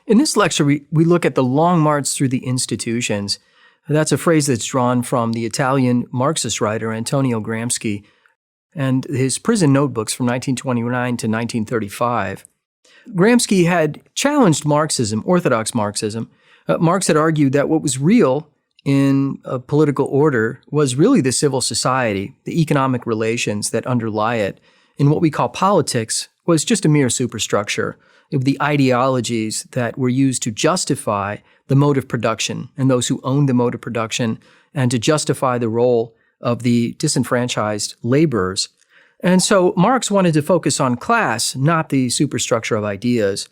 In this lecture, we look at the long march through the institutions. That's a phrase that's drawn from the Italian Marxist writer Antonio Gramsci and his prison notebooks from 1929 to 1935. Gramsci had challenged Marxism, orthodox Marxism. Marx had argued that what was real in a political order was really the civil society, the economic relations that underlie it. And what we call politics was just a mere superstructure. It was the ideologies that were used to justify the mode of production and those who owned the mode of production and to justify the role of the disenfranchised laborers. And so Marx wanted to focus on class, not the superstructure of ideas.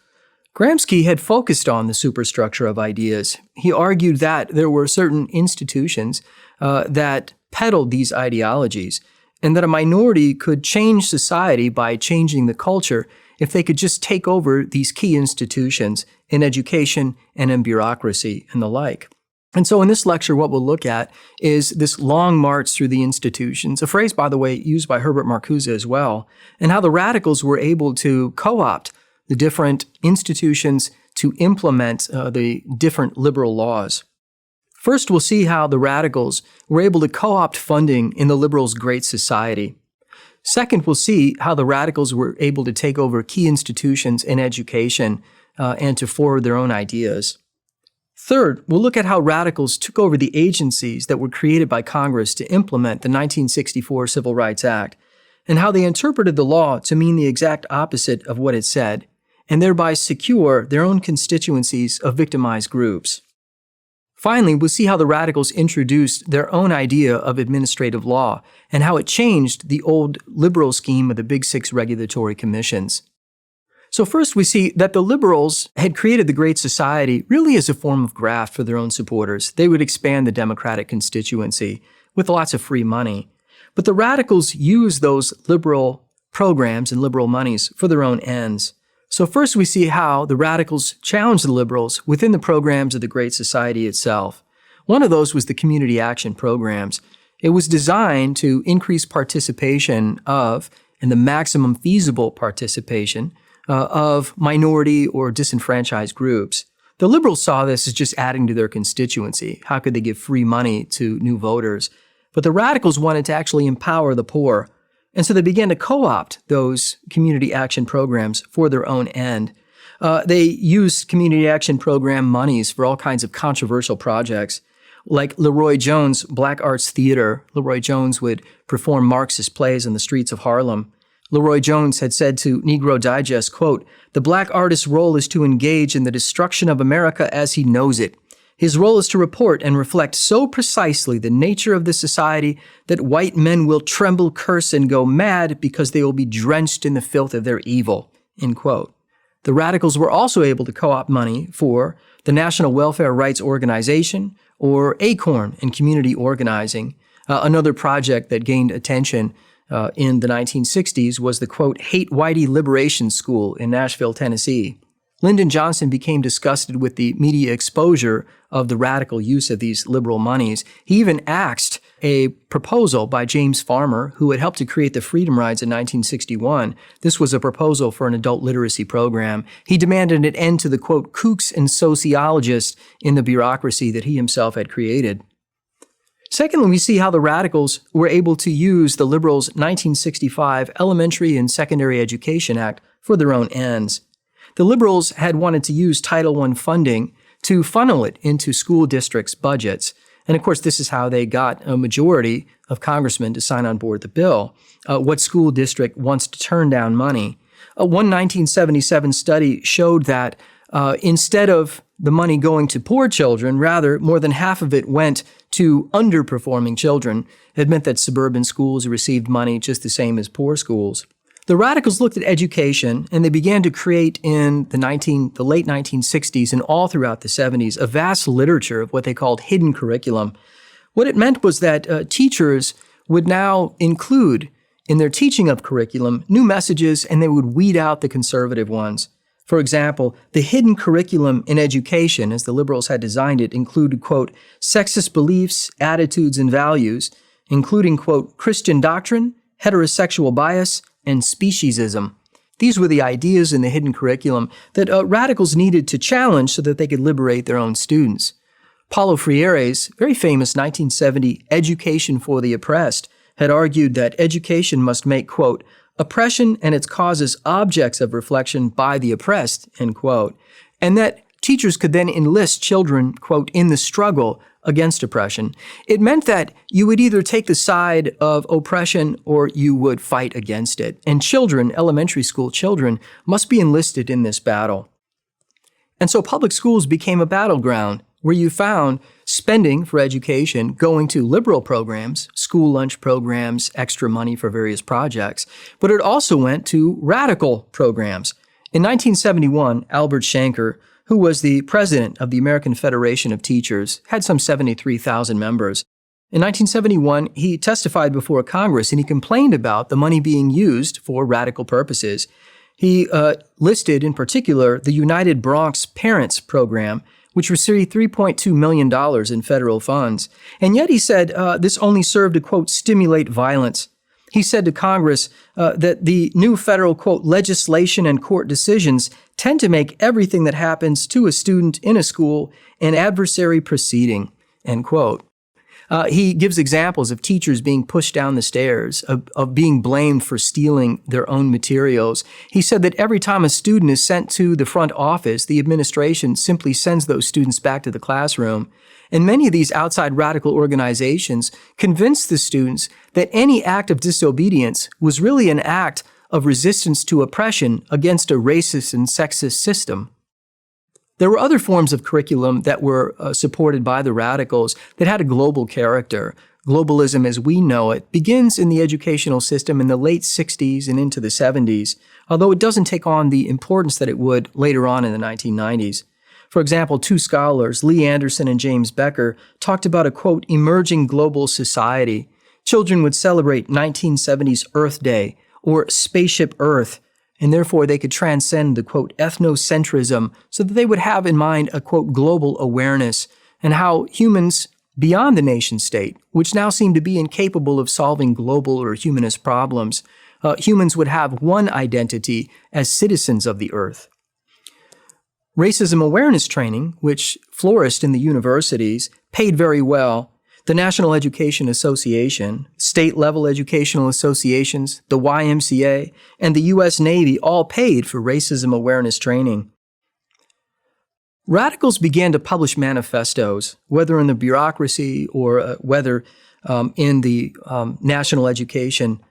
Gramsci had focused on the superstructure of ideas. He argued that there were certain institutions that peddled these ideologies, and that a minority could change society by changing the culture if they could just take over these key institutions in education and in bureaucracy and the like. And so in this lecture, what we'll look at is this long march through the institutions, a phrase, by the way, used by Herbert Marcuse as well, and how the radicals were able to co-opt the different institutions to implement the different liberal laws. First, we'll see how the radicals were able to co-opt funding in the liberals' Great Society. Second, we'll see how the radicals were able to take over key institutions in education and to forward their own ideas. Third, we'll look at how radicals took over the agencies that were created by Congress to implement the 1964 Civil Rights Act, and how they interpreted the law to mean the exact opposite of what it said, and thereby secure their own constituencies of victimized groups. Finally, we'll see how the radicals introduced their own idea of administrative law and how it changed the old liberal scheme of the Big Six regulatory commissions. So first, we see that the liberals had created the Great Society really as a form of graft for their own supporters. They would expand the Democratic constituency with lots of free money. But the radicals used those liberal programs and liberal monies for their own ends. So first, we see how the radicals challenged the liberals within the programs of the Great Society itself. One of those was the community action programs. It was designed to increase participation of, and the maximum feasible participation of minority or disenfranchised groups. The liberals saw this as just adding to their constituency. How could they give free money to new voters? But the radicals wanted to actually empower the poor. And so they began to co-opt those community action programs for their own end. They used community action program monies for all kinds of controversial projects, like Leroy Jones' Black Arts Theater. Leroy Jones would perform Marxist plays on the streets of Harlem. Leroy Jones had said to Negro Digest, quote, "The black artist's role is to engage in the destruction of America as he knows it. His role is to report and reflect so precisely the nature of the society that white men will tremble, curse, and go mad because they will be drenched in the filth of their evil," end quote. The radicals were also able to co-opt money for the National Welfare Rights Organization, or ACORN, and community organizing. Another project that gained attention in the 1960s was the, quote, Hate Whitey Liberation School in Nashville, Tennessee. Lyndon Johnson became disgusted with the media exposure of the radical use of these liberal monies. He even axed a proposal by James Farmer, who had helped to create the Freedom Rides in 1961. This was a proposal for an adult literacy program. He demanded an end to the, quote, kooks and sociologists in the bureaucracy that he himself had created. Secondly, we see how the radicals were able to use the liberals' 1965 Elementary and Secondary Education Act for their own ends. The liberals had wanted to use Title I funding to funnel it into school districts' budgets. And of course, this is how they got a majority of congressmen to sign on board the bill. What school district wants to turn down money? One 1977 study showed that instead of the money going to poor children, rather, more than half of it went to underperforming children. It meant that suburban schools received money just the same as poor schools. The radicals looked at education, and they began to create in the late 1960s and all throughout the 70s a vast literature of what they called hidden curriculum. What it meant was that teachers would now include in their teaching of curriculum new messages, and they would weed out the conservative ones. For example, the hidden curriculum in education, as the liberals had designed it, included, quote, sexist beliefs, attitudes, and values, including, quote, Christian doctrine, heterosexual bias, and speciesism. These were the ideas in the hidden curriculum that radicals needed to challenge so that they could liberate their own students. Paulo Freire's very famous 1970 Education for the Oppressed had argued that education must make, quote, oppression and its causes objects of reflection by the oppressed, end quote, and that teachers could then enlist children, quote, in the struggle against oppression. It meant that you would either take the side of oppression or you would fight against it. And children, elementary school children, must be enlisted in this battle. And so public schools became a battleground where you found spending for education going to liberal programs, school lunch programs, extra money for various projects, but it also went to radical programs. In 1971, Albert Shanker, who was the president of the American Federation of Teachers, had some 73,000 members. In 1971, he testified before Congress and he complained about the money being used for radical purposes. He listed in particular the United Bronx Parents Program, which received $3.2 million in federal funds. And yet he said this only served to, quote, stimulate violence. He said to Congress that the new federal, quote, legislation and court decisions tend to make everything that happens to a student in a school an adversary proceeding, end quote. He gives examples of teachers being pushed down the stairs, of being blamed for stealing their own materials. He said that every time a student is sent to the front office, the administration simply sends those students back to the classroom. And many of these outside radical organizations convinced the students that any act of disobedience was really an act of resistance to oppression against a racist and sexist system. There were other forms of curriculum that were supported by the radicals that had a global character. Globalism as we know it begins in the educational system in the late 60s and into the 70s, although it doesn't take on the importance that it would later on in the 1990s. For example, two scholars, Lee Anderson and James Becker, talked about a, quote, emerging global society. Children would celebrate 1970s Earth Day or Spaceship Earth, and therefore they could transcend the, quote, ethnocentrism so that they would have in mind a, quote, global awareness and how humans beyond the nation state, which now seem to be incapable of solving global or humanist problems, humans would have one identity as citizens of the earth. Racism awareness training, which flourished in the universities, paid very well. The National Education Association, state-level educational associations, the YMCA, and the U.S. Navy all paid for racism awareness training. Radicals began to publish manifestos, whether in the bureaucracy or whether in the National Education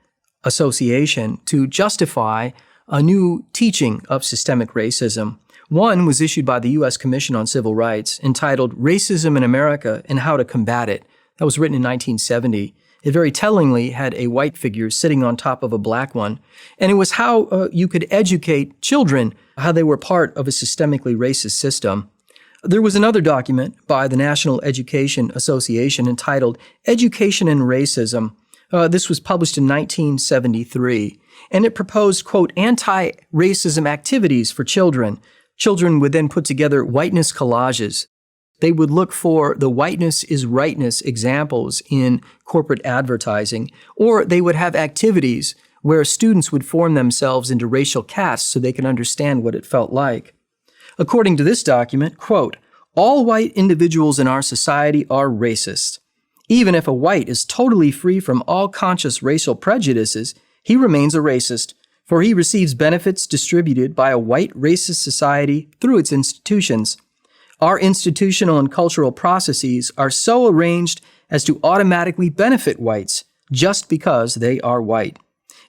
Association, to justify a new teaching of systemic racism. One was issued by the U.S. Commission on Civil Rights, entitled Racism in America and How to Combat It. That was written in 1970. It very tellingly had a white figure sitting on top of a black one. And it was how you could educate children, how they were part of a systemically racist system. There was another document by the National Education Association entitled Education and Racism. This was published in 1973. And it proposed, quote, anti-racism activities for children. Children would then put together whiteness collages. They would look for the whiteness is rightness examples in corporate advertising, or they would have activities where students would form themselves into racial castes so they could understand what it felt like. According to this document, quote, all white individuals in our society are racist. Even if a white is totally free from all conscious racial prejudices, he remains a racist, for he receives benefits distributed by a white racist society through its institutions. Our institutional and cultural processes are so arranged as to automatically benefit whites just because they are white.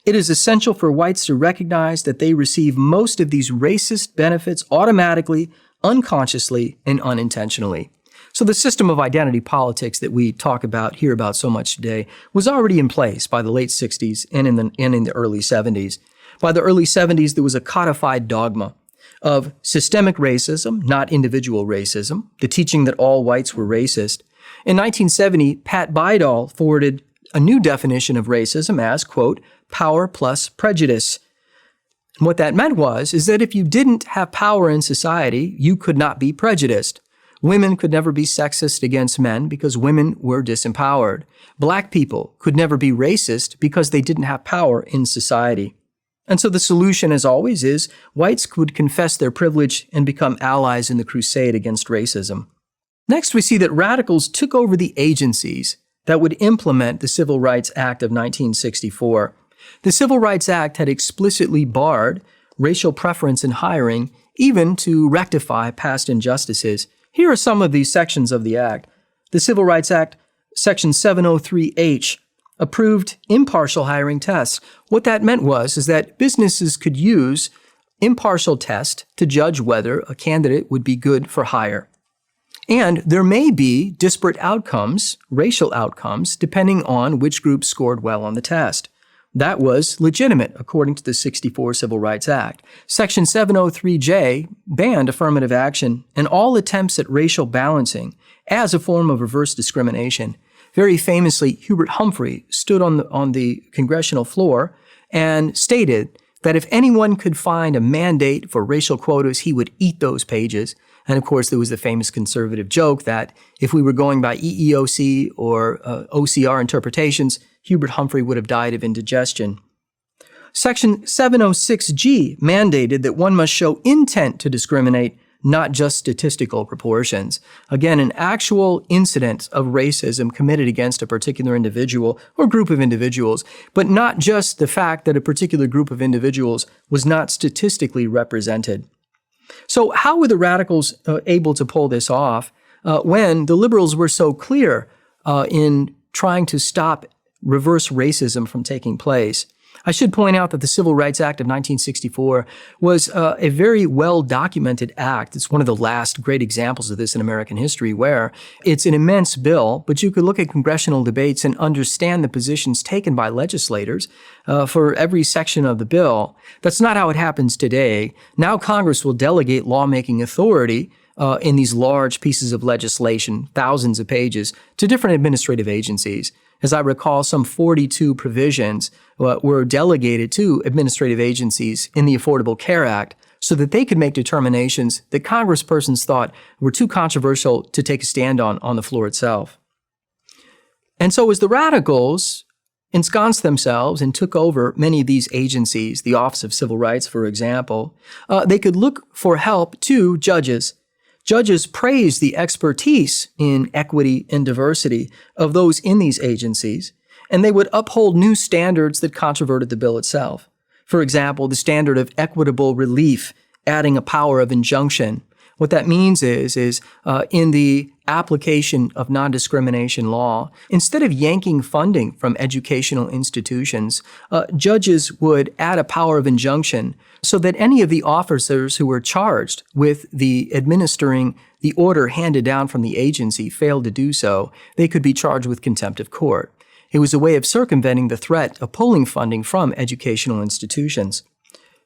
It is essential for whites to recognize that they receive most of these racist benefits automatically, unconsciously, and unintentionally. So the system of identity politics that we hear about so much today was already in place by the late 60s and in the early 70s. By the early 70s, there was a codified dogma of systemic racism, not individual racism, the teaching that all whites were racist. In 1970, Pat Bidall forwarded a new definition of racism as, quote, power plus prejudice. And what that meant is that if you didn't have power in society, you could not be prejudiced. Women could never be sexist against men because women were disempowered. Black people could never be racist because they didn't have power in society. And so the solution, as always, is whites would confess their privilege and become allies in the crusade against racism. Next, we see that radicals took over the agencies that would implement the Civil Rights Act of 1964. The Civil Rights Act had explicitly barred racial preference in hiring, even to rectify past injustices. Here are some of these sections of the Act. The Civil Rights Act, Section 703H, approved impartial hiring tests. What that meant is that businesses could use impartial tests to judge whether a candidate would be good for hire. And there may be disparate outcomes, racial outcomes, depending on which group scored well on the test. That was legitimate, according to the 64 Civil Rights Act. Section 703J banned affirmative action and all attempts at racial balancing as a form of reverse discrimination. Very famously, Hubert Humphrey stood on the congressional floor and stated that if anyone could find a mandate for racial quotas, he would eat those pages. And of course, there was the famous conservative joke that if we were going by EEOC or OCR interpretations, Hubert Humphrey would have died of indigestion. Section 706G mandated that one must show intent to discriminate, not just statistical proportions. Again, an actual incident of racism committed against a particular individual or group of individuals, but not just the fact that a particular group of individuals was not statistically represented. So how were the radicals able to pull this off when the liberals were so clear in trying to stop reverse racism from taking place? I should point out that the Civil Rights Act of 1964 was a very well-documented act. It's one of the last great examples of this in American history, where it's an immense bill, but you could look at congressional debates and understand the positions taken by legislators for every section of the bill. That's not how it happens today. Now Congress will delegate lawmaking authority in these large pieces of legislation, thousands of pages, to different administrative agencies. As I recall, some 42 provisions were delegated to administrative agencies in the Affordable Care Act so that they could make determinations that congresspersons thought were too controversial to take a stand on the floor itself. And so as the radicals ensconced themselves and took over many of these agencies, the Office of Civil Rights, for example, they could look for help to judges. Judges praised the expertise in equity and diversity of those in these agencies, and they would uphold new standards that controverted the bill itself. For example, the standard of equitable relief, adding a power of injunction. What that means is in the application of non-discrimination law, instead of yanking funding from educational institutions, judges would add a power of injunction so that any of the officers who were charged with the administering the order handed down from the agency failed to do so, they could be charged with contempt of court. It was a way of circumventing the threat of pulling funding from educational institutions.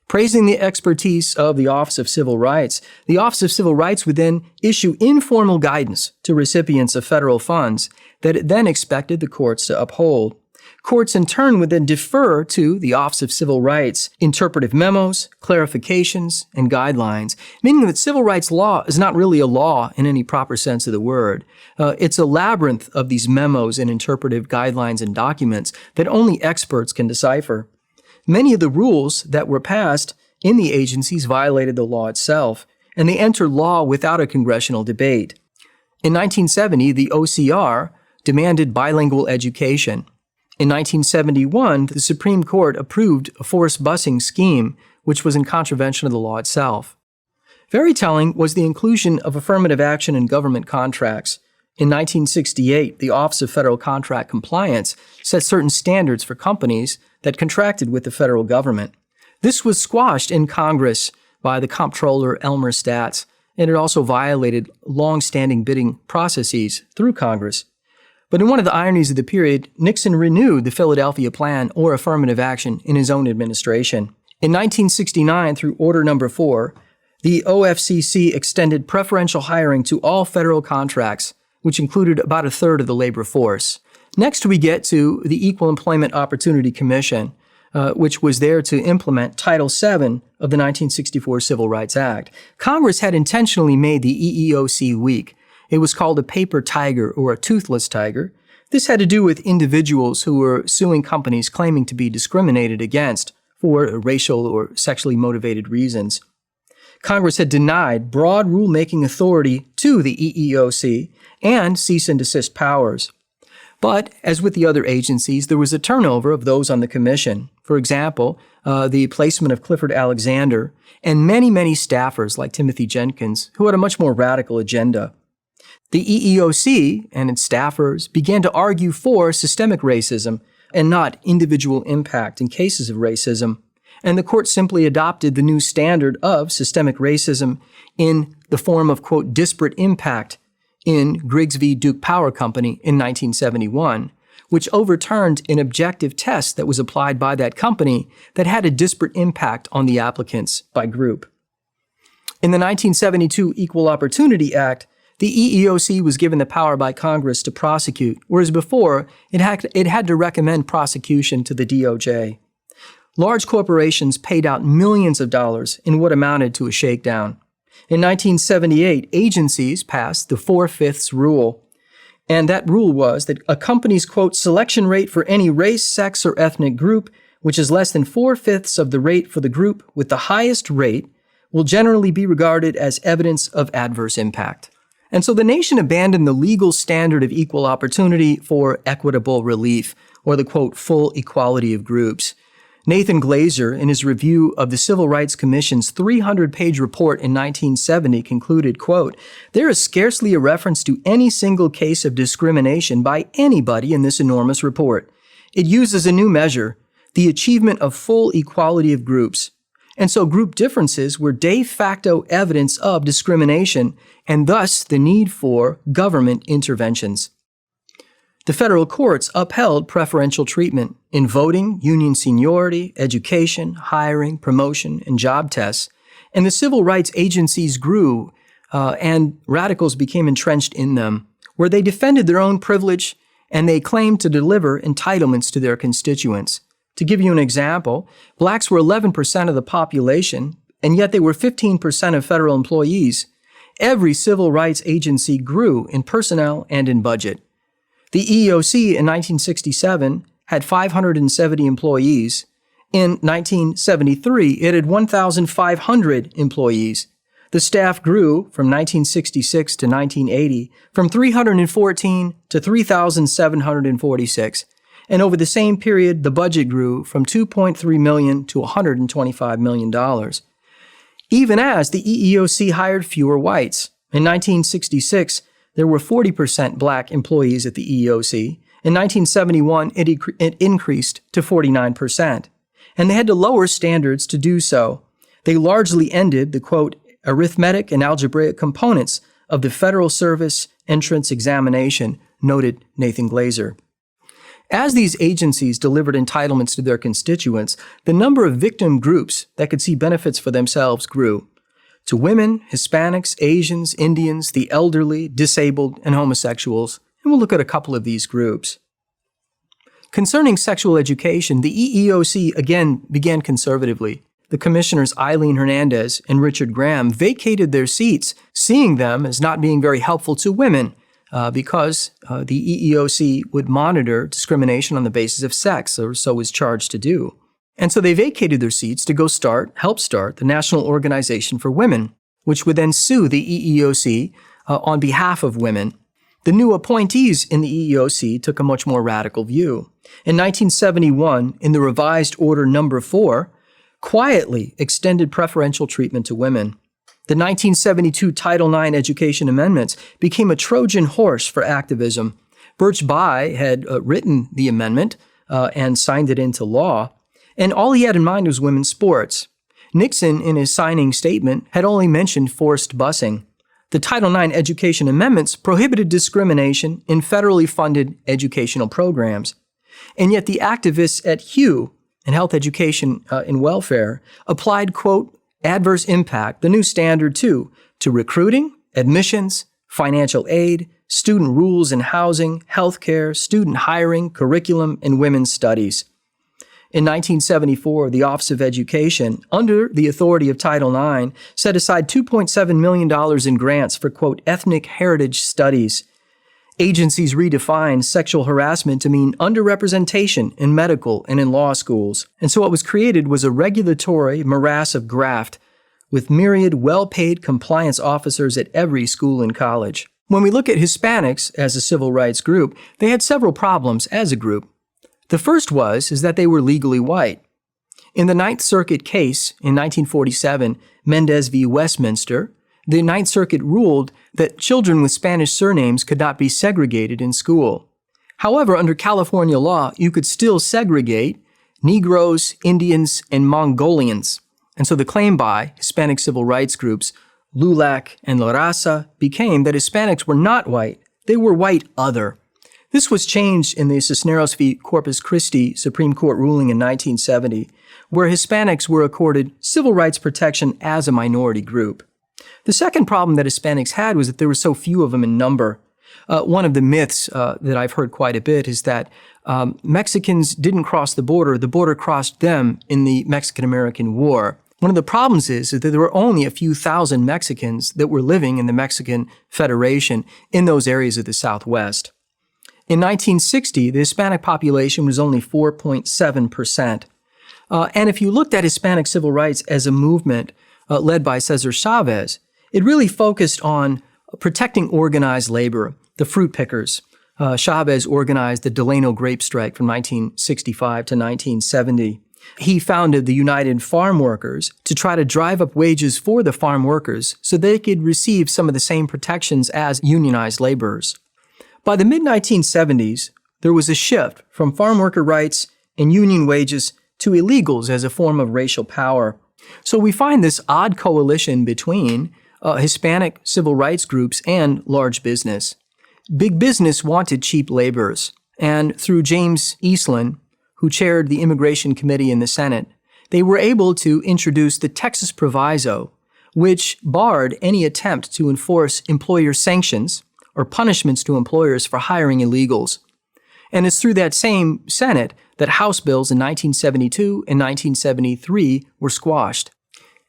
Praising the expertise of the Office of Civil Rights, the Office of Civil Rights would then issue informal guidance to recipients of federal funds that it then expected the courts to uphold. Courts in turn would then defer to the Office of Civil Rights interpretive memos, clarifications, and guidelines, meaning that civil rights law is not really a law in any proper sense of the word. It's a labyrinth of these memos and interpretive guidelines and documents that only experts can decipher. Many of the rules that were passed in the agencies violated the law itself, and they entered law without a congressional debate. In 1970, the OCR demanded bilingual education. In 1971, the Supreme Court approved a forced busing scheme, which was in contravention of the law itself. Very telling was the inclusion of affirmative action in government contracts. In 1968, the Office of Federal Contract Compliance set certain standards for companies that contracted with the federal government. This was squashed in Congress by the Comptroller Elmer Statz, and it also violated long-standing bidding processes through Congress. But in one of the ironies of the period, Nixon renewed the Philadelphia Plan or affirmative action in his own administration. In 1969, through Order Number 4, the OFCC extended preferential hiring to all federal contracts, which included about a third of the labor force. Next, we get to the Equal Employment Opportunity Commission, which was there to implement Title VII of the 1964 Civil Rights Act. Congress had intentionally made the EEOC weak. It was called a paper tiger or a toothless tiger. This had to do with individuals who were suing companies claiming to be discriminated against for racial or sexually motivated reasons. Congress had denied broad rulemaking authority to the EEOC and cease and desist powers. But, as with the other agencies, there was a turnover of those on the commission. For example, the placement of Clifford Alexander and many staffers like Timothy Jenkins, who had a much more radical agenda. The EEOC and its staffers began to argue for systemic racism and not individual impact in cases of racism. And the court simply adopted the new standard of systemic racism in the form of, quote, disparate impact in Griggs v. Duke Power Company in 1971, which overturned an objective test that was applied by that company that had a disparate impact on the applicants by group. In the 1972 Equal Opportunity Act, the EEOC was given the power by Congress to prosecute, whereas before it had to recommend prosecution to the DOJ. Large corporations paid out millions of dollars in what amounted to a shakedown. In 1978, agencies passed the 4/5 rule, and that rule was that a company's, quote, selection rate for any race, sex, or ethnic group, which is less than 4/5 of the rate for the group with the highest rate, will generally be regarded as evidence of adverse impact. And so the nation abandoned the legal standard of equal opportunity for equitable relief, or the, quote, full equality of groups. Nathan Glazer, in his review of the Civil Rights Commission's 300-page report in 1970, concluded, quote, there is scarcely a reference to any single case of discrimination by anybody in this enormous report. It uses a new measure, the achievement of full equality of groups. And so group differences were de facto evidence of discrimination and thus the need for government interventions. The federal courts upheld preferential treatment in voting, union seniority, education, hiring, promotion, and job tests, and the civil rights agencies grew and radicals became entrenched in them, where they defended their own privilege and they claimed to deliver entitlements to their constituents. To give you an example, blacks were 11% of the population, and yet they were 15% of federal employees. Every civil rights agency grew in personnel and in budget. The EEOC in 1967 had 570 employees. In 1973, it had 1,500 employees. The staff grew from 1966 to 1980 from 314 to 3,746. And over the same period, the budget grew from $2.3 million to $125 million. Even as the EEOC hired fewer whites. In 1966, there were 40% black employees at the EEOC. In 1971, it increased to 49%. And they had to lower standards to do so. They largely ended the, quote, arithmetic and algebraic components of the Federal Service Entrance Examination, noted Nathan Glazer. As these agencies delivered entitlements to their constituents, the number of victim groups that could see benefits for themselves grew. To women, Hispanics, Asians, Indians, the elderly, disabled, and homosexuals, and we'll look at a couple of these groups. Concerning sexual education, the EEOC again began conservatively. The commissioners Eileen Hernandez and Richard Graham vacated their seats, seeing them as not being very helpful to women because the EEOC would monitor discrimination on the basis of sex, or so was charged to do. And so they vacated their seats to go help start the National Organization for Women, which would then sue the EEOC on behalf of women. The new appointees in the EEOC took a much more radical view. In 1971, in the revised Order No. 4, quietly extended preferential treatment to women. The 1972 Title IX Education Amendments became a Trojan horse for activism. Birch Bayh had written the amendment and signed it into law, and all he had in mind was women's sports. Nixon, in his signing statement, had only mentioned forced busing. The Title IX Education Amendments prohibited discrimination in federally funded educational programs. And yet the activists at HUE, and Health Education and Welfare, applied, quote, adverse impact, the new standard to recruiting, admissions, financial aid, student rules and housing, healthcare, student hiring, curriculum, and women's studies. In 1974, the Office of Education, under the authority of Title IX, set aside $2.7 million in grants for, quote, ethnic heritage studies. Agencies redefined sexual harassment to mean underrepresentation in medical and in law schools. And so what was created was a regulatory morass of graft with myriad well-paid compliance officers at every school and college. When we look at Hispanics as a civil rights group, they had several problems as a group. The first is that they were legally white. In the Ninth Circuit case in 1947, Mendez v. Westminster, the Ninth Circuit ruled that children with Spanish surnames could not be segregated in school. However, under California law, you could still segregate Negroes, Indians, and Mongolians. And so the claim by Hispanic civil rights groups, LULAC and La Raza, became that Hispanics were not white. They were white other. This was changed in the Cisneros v. Corpus Christi Supreme Court ruling in 1970, where Hispanics were accorded civil rights protection as a minority group. The second problem that Hispanics had was that there were so few of them in number. One of the myths that I've heard quite a bit is that Mexicans didn't cross the border crossed them in the Mexican-American War. One of the problems is that there were only a few thousand Mexicans that were living in the Mexican Federation in those areas of the Southwest. In 1960, the Hispanic population was only 4.7%. And if you looked at Hispanic civil rights as a movement led by Cesar Chavez, it really focused on protecting organized labor, the fruit pickers. Chavez organized the Delano grape strike from 1965 to 1970. He founded the United Farm Workers to try to drive up wages for the farm workers so they could receive some of the same protections as unionized laborers. By the mid-1970s, there was a shift from farm worker rights and union wages to illegals as a form of racial power. So we find this odd coalition between Hispanic civil rights groups and large business. Big business wanted cheap laborers, and through James Eastland, who chaired the Immigration Committee in the Senate, they were able to introduce the Texas Proviso, which barred any attempt to enforce employer sanctions or punishments to employers for hiring illegals. And it's through that same Senate that House bills in 1972 and 1973 were squashed.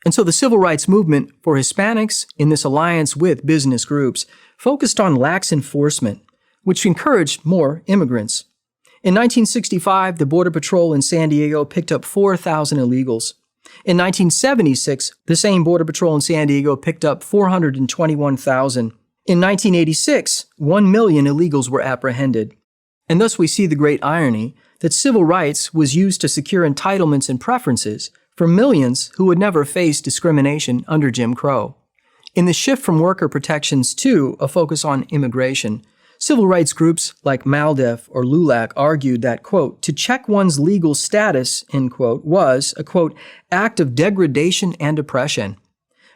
And so the civil rights movement for Hispanics in this alliance with business groups focused on lax enforcement, which encouraged more immigrants. In 1965, the Border Patrol in San Diego picked up 4,000 illegals. In 1976, the same Border Patrol in San Diego picked up 421,000. In 1986, 1 million illegals were apprehended. And thus we see the great irony that civil rights was used to secure entitlements and preferences for millions who would never face discrimination under Jim Crow. In the shift from worker protections to a focus on immigration, civil rights groups like MALDEF or LULAC argued that, quote, to check one's legal status, end quote, was a, quote, act of degradation and oppression.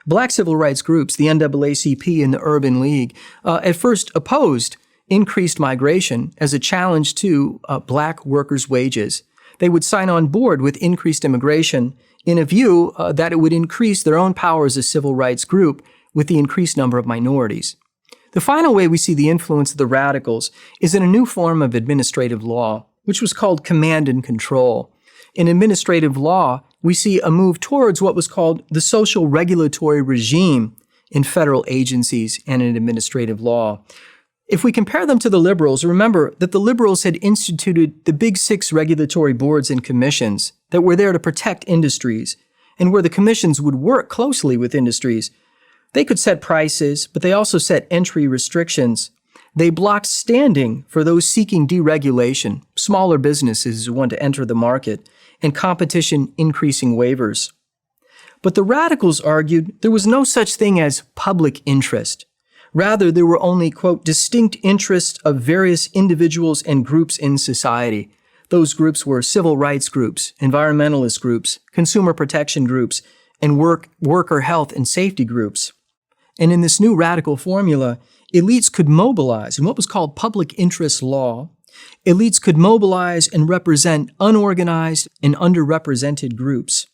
Black civil rights groups, the NAACP and the Urban League, at first opposed increased migration as a challenge to black workers' wages. They would sign on board with increased immigration in a view that it would increase their own power as a civil rights group with the increased number of minorities. The final way we see the influence of the radicals is in a new form of administrative law, which was called command and control. In administrative law, we see a move towards what was called the social regulatory regime in federal agencies and in administrative law. If we compare them to the liberals, remember that the liberals had instituted the Big Six regulatory boards and commissions that were there to protect industries, and where the commissions would work closely with industries. They could set prices, but they also set entry restrictions. They blocked standing for those seeking deregulation, smaller businesses who want to enter the market, and competition increasing waivers. But the radicals argued there was no such thing as public interest. Rather, there were only, quote, distinct interests of various individuals and groups in society. Those groups were civil rights groups, environmentalist groups, consumer protection groups, and worker health and safety groups. And in this new radical formula, elites could mobilize in what was called public interest law. Elites could mobilize and represent unorganized and underrepresented groups.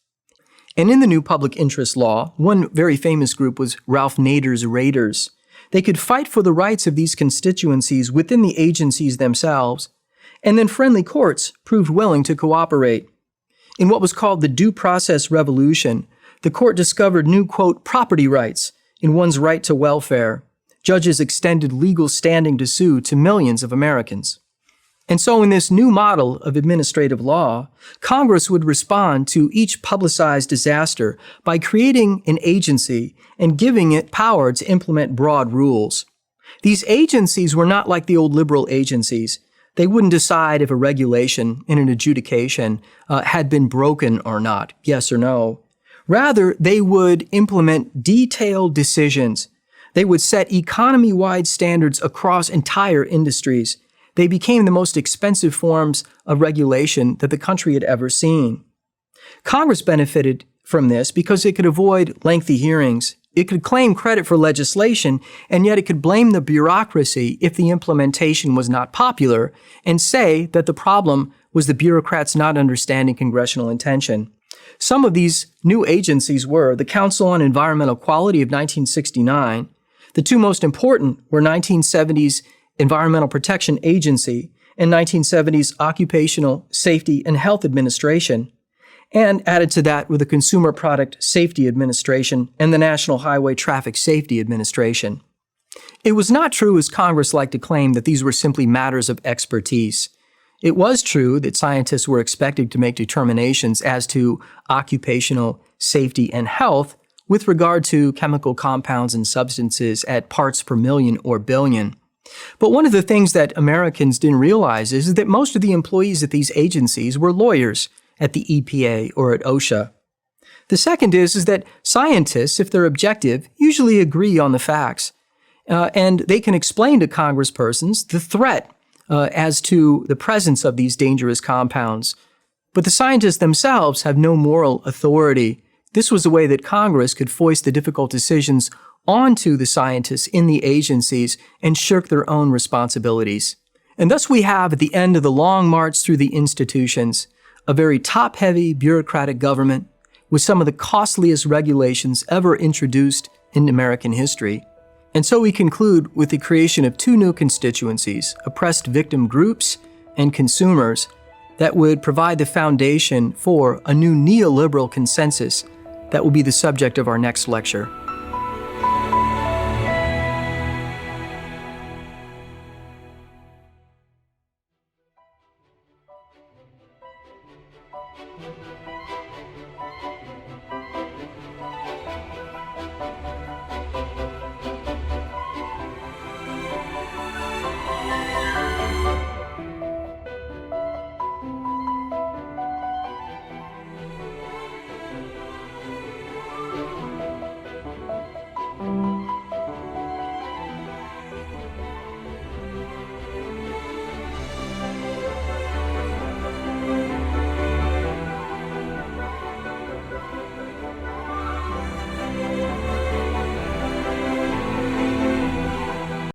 And in the new public interest law, one very famous group was Ralph Nader's Raiders. They could fight for the rights of these constituencies within the agencies themselves, and then friendly courts proved willing to cooperate. In what was called the Due Process Revolution, the court discovered new, quote, property rights in one's right to welfare. Judges extended legal standing to sue to millions of Americans. And so in this new model of administrative law, Congress would respond to each publicized disaster by creating an agency and giving it power to implement broad rules. These agencies were not like the old liberal agencies. They wouldn't decide if a regulation in an adjudication had been broken or not, yes or no. Rather, they would implement detailed decisions. They would set economy-wide standards across entire industries. They became the most expensive forms of regulation that the country had ever seen. Congress benefited from this because it could avoid lengthy hearings. It could claim credit for legislation, and yet it could blame the bureaucracy if the implementation was not popular and say that the problem was the bureaucrats not understanding congressional intention. Some of these new agencies were the Council on Environmental Quality of 1969. The two most important were 1970's Environmental Protection Agency and 1970's Occupational Safety and Health Administration, and added to that were the Consumer Product Safety Administration and the National Highway Traffic Safety Administration. It was not true, as Congress liked to claim, that these were simply matters of expertise. It was true that scientists were expected to make determinations as to occupational safety and health with regard to chemical compounds and substances at parts per million or billion. But one of the things that Americans didn't realize is that most of the employees at these agencies were lawyers at the EPA or at OSHA. The second is that scientists, if they're objective, usually agree on the facts, and they can explain to congresspersons the threat as to the presence of these dangerous compounds. But the scientists themselves have no moral authority. This was a way that Congress could foist the difficult decisions onto the scientists in the agencies and shirk their own responsibilities. And thus we have, at the end of the long march through the institutions, a very top-heavy bureaucratic government with some of the costliest regulations ever introduced in American history. And so we conclude with the creation of two new constituencies, oppressed victim groups and consumers, that would provide the foundation for a new neoliberal consensus that will be the subject of our next lecture.